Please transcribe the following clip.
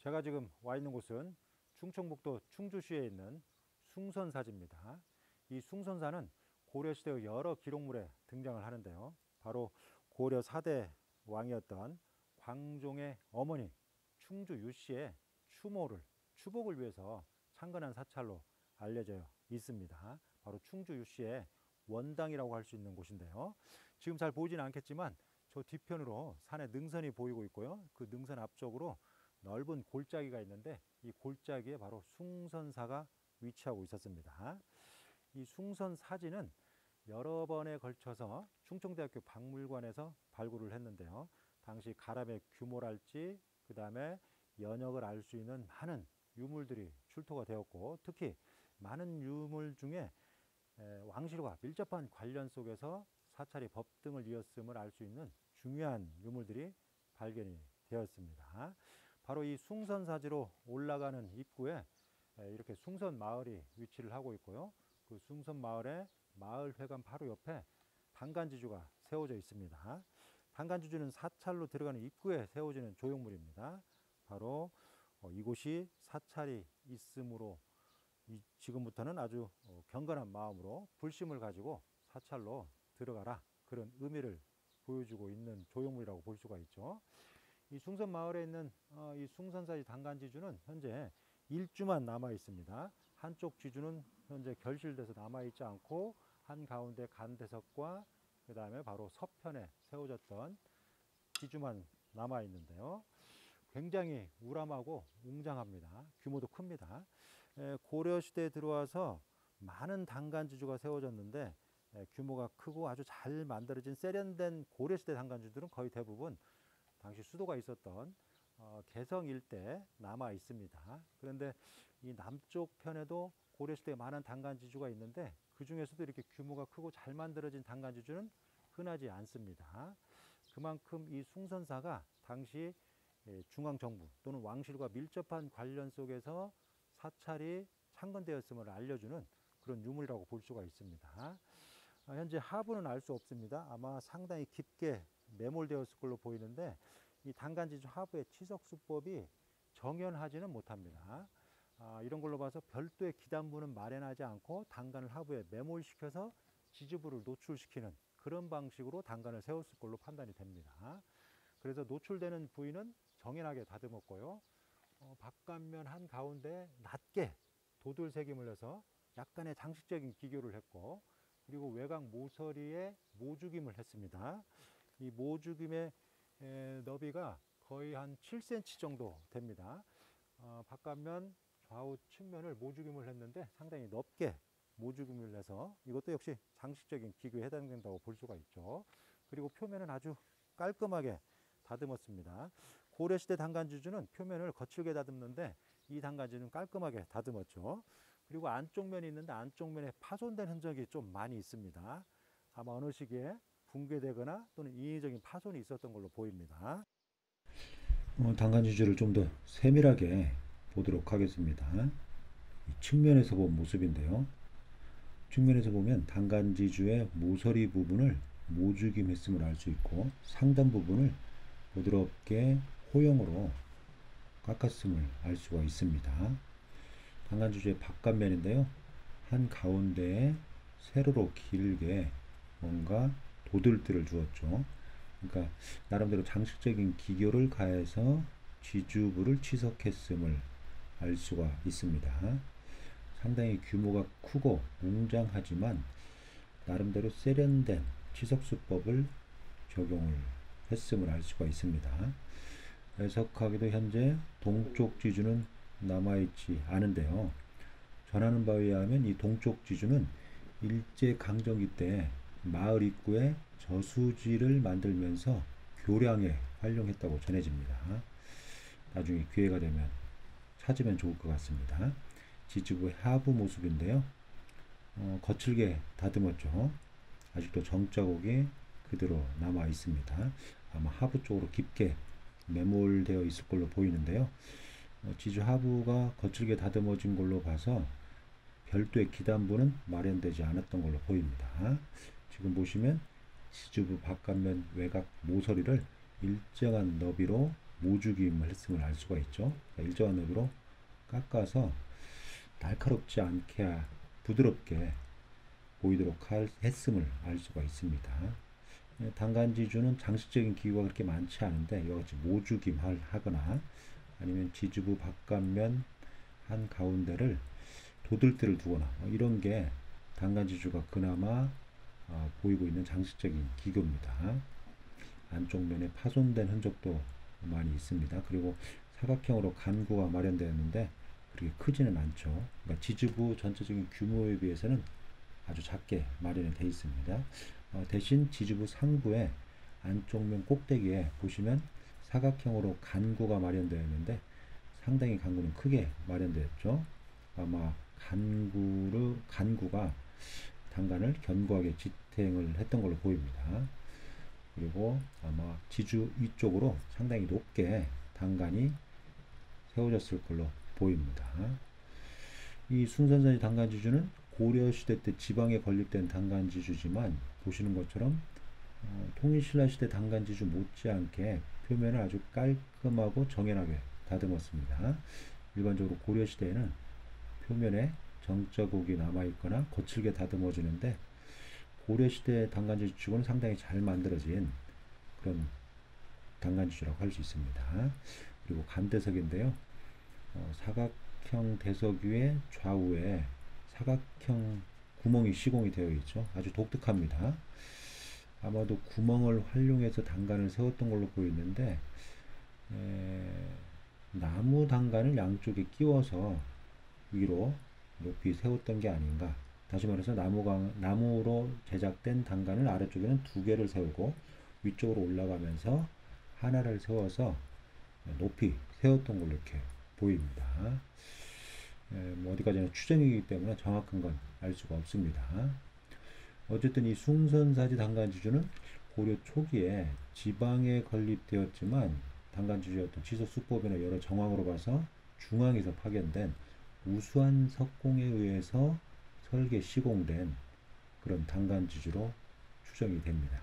제가 지금 와 있는 곳은 충청북도 충주시에 있는 숭선사지입니다. 이 숭선사는 고려시대의 여러 기록물에 등장을 하는데요. 바로 고려 4대 왕이었던 광종의 어머니 충주 유씨의 추복을 위해서 창건한 사찰로 알려져 있습니다. 바로 충주 유씨의 원당이라고 할 수 있는 곳인데요. 지금 잘 보이지는 않겠지만 저 뒤편으로 산의 능선이 보이고 있고요. 그 능선 앞쪽으로 넓은 골짜기가 있는데 이 골짜기에 바로 숭선사가 위치하고 있었습니다. 이 숭선사지는 여러 번에 걸쳐서 충청대학교 박물관에서 발굴을 했는데요. 당시 가람의 규모랄지 그 다음에 연역을 알 수 있는 많은 유물들이 출토가 되었고, 특히 많은 유물 중에 왕실과 밀접한 관련 속에서 사찰이 법등을 이었음을 알 수 있는 중요한 유물들이 발견이 되었습니다. 바로 이 숭선사지로 올라가는 입구에 이렇게 숭선마을이 위치를 하고 있고요. 그 숭선마을의 마을회관 바로 옆에 단간지주가 세워져 있습니다. 단간지주는 사찰로 들어가는 입구에 세워지는 조형물입니다. 바로 이곳이 사찰이 있으므로 지금부터는 아주 경건한 마음으로 불심을 가지고 사찰로 들어가라, 그런 의미를 보여주고 있는 조형물이라고 볼 수가 있죠. 이 숭선 마을에 있는 이 숭선사지 단간지주는 현재 일주만 남아 있습니다. 한쪽 지주는 현재 결실돼서 남아 있지 않고 한가운데 간대석과 그 다음에 바로 서편에 세워졌던 지주만 남아 있는데요. 굉장히 우람하고 웅장합니다. 규모도 큽니다. 고려시대에 들어와서 많은 단간지주가 세워졌는데 규모가 크고 아주 잘 만들어진 세련된 고려시대 단간지주들은 거의 대부분 당시 수도가 있었던 개성 일대 남아 있습니다. 그런데 이 남쪽 편에도 고려시대에 많은 단간지주가 있는데 그 중에서도 이렇게 규모가 크고 잘 만들어진 단간지주는 흔하지 않습니다. 그만큼 이 숭선사가 당시 중앙정부 또는 왕실과 밀접한 관련 속에서 사찰이 창건되었음을 알려주는 그런 유물이라고 볼 수가 있습니다. 현재 하부는 알 수 없습니다. 아마 상당히 깊게 매몰되었을 걸로 보이는데 이 단간지주 하부의 치석수법이 정연하지는 못합니다. 이런 걸로 봐서 별도의 기단부는 마련하지 않고 단간을 하부에 매몰시켜서 지지부를 노출시키는 그런 방식으로 단간을 세웠을 걸로 판단이 됩니다. 그래서 노출되는 부위는 정연하게 다듬었고요. 바깥면 한가운데 낮게 도들새김을 해서 약간의 장식적인 기교를 했고, 그리고 외곽 모서리에 모죽임을 했습니다. 이 모죽임의 너비가 거의 한 7cm 정도 됩니다. 바깥면 좌우 측면을 모죽임을 했는데 상당히 넓게 모죽임을 해서 이것도 역시 장식적인 기교에 해당된다고 볼 수가 있죠. 그리고 표면은 아주 깔끔하게 다듬었습니다. 고려시대 단간지주는 표면을 거칠게 다듬는데 이 단간지주는 깔끔하게 다듬었죠. 그리고 안쪽 면이 있는데 안쪽 면에 파손된 흔적이 좀 많이 있습니다. 아마 어느 시기에 붕괴되거나 또는 인위적인 파손이 있었던 걸로 보입니다. 단간지주를 좀 더 세밀하게 보도록 하겠습니다. 이 측면에서 본 모습인데요. 측면에서 보면 단간지주의 모서리 부분을 모죽임 했음을 알 수 있고, 상단 부분을 부드럽게 호형으로 깎았음을 알 수가 있습니다. 단간지주의 바깥면인데요. 한 가운데에 세로로 길게 뭔가 도들들을 주었죠. 그러니까 나름대로 장식적인 기교를 가해서 지주부를 치석했음을 알 수가 있습니다. 상당히 규모가 크고 웅장하지만 나름대로 세련된 치석수법을 적용을 했음을 알 수가 있습니다. 해석하기도 현재 동쪽 지주는 남아있지 않은데요. 전하는 바에 의하면 이 동쪽 지주는 일제강점기 때 마을 입구에 저수지를 만들면서 교량에 활용했다고 전해집니다. 나중에 기회가 되면 찾으면 좋을 것 같습니다. 지주부의 하부 모습인데요. 거칠게 다듬었죠. 아직도 정자국이 그대로 남아 있습니다. 아마 하부 쪽으로 깊게 매몰되어 있을 걸로 보이는데요. 지주 하부가 거칠게 다듬어진 걸로 봐서 별도의 기단부는 마련되지 않았던 걸로 보입니다. 지금 보시면 지주부 바깥면 외곽 모서리를 일정한 너비로 모죽임을 했음을 알 수가 있죠. 그러니까 일정한 너비로 깎아서 날카롭지 않게 부드럽게 보이도록 했음을 알 수가 있습니다. 단간지주는 장식적인 기구가 그렇게 많지 않은데 이와 같이 모죽임 하거나 아니면 지주부 바깥면 한 가운데를 도들대를 두거나 이런 게 단간지주가 그나마 보이고 있는 장식적인 기구입니다. 안쪽 면에 파손된 흔적도 많이 있습니다. 그리고 사각형으로 간구가 마련되었는데 그렇게 크지는 않죠. 그러니까 지주부 전체적인 규모에 비해서는 아주 작게 마련이 되어 있습니다. 대신 지주부 상부에 안쪽 면 꼭대기에 보시면 사각형으로 간구가 마련되어 있는데 상당히 간구는 크게 마련되었죠. 아마 간구가 단간을 견고하게 지탱을 했던 걸로 보입니다. 그리고 아마 지주 위쪽으로 상당히 높게 단간이 세워졌을 걸로 보입니다. 이 숭선사지 단간지주는 고려시대 때 지방에 건립된 단간지주지만 보시는 것처럼 통일신라시대 단간지주 못지않게 표면을 아주 깔끔하고 정연하게 다듬었습니다. 일반적으로 고려시대에는 표면에 정자국이 남아있거나 거칠게 다듬어지는데 고려시대 단간지주는 상당히 잘 만들어진 그런 단간지주라고 할 수 있습니다. 그리고 간대석인데요. 사각형 대석 위에 좌우에 사각형 구멍이 시공이 되어 있죠. 아주 독특합니다. 아마도 구멍을 활용해서 단간을 세웠던 걸로 보이는데 나무 단간을 양쪽에 끼워서 위로 높이 세웠던 게 아닌가. 다시 말해서 나무로 제작된 단간을 아래쪽에는 두 개를 세우고 위쪽으로 올라가면서 하나를 세워서 높이 세웠던 걸로 이렇게 보입니다. 뭐 어디까지나 추정이기 때문에 정확한 건 알 수가 없습니다. 어쨌든 이 숭선사지 단간지주는 고려 초기에 지방에 건립되었지만 단간지주였던 지서수법이나 여러 정황으로 봐서 중앙에서 파견된 우수한 석공에 의해서 설계 시공된 그런 단간지주로 추정이 됩니다.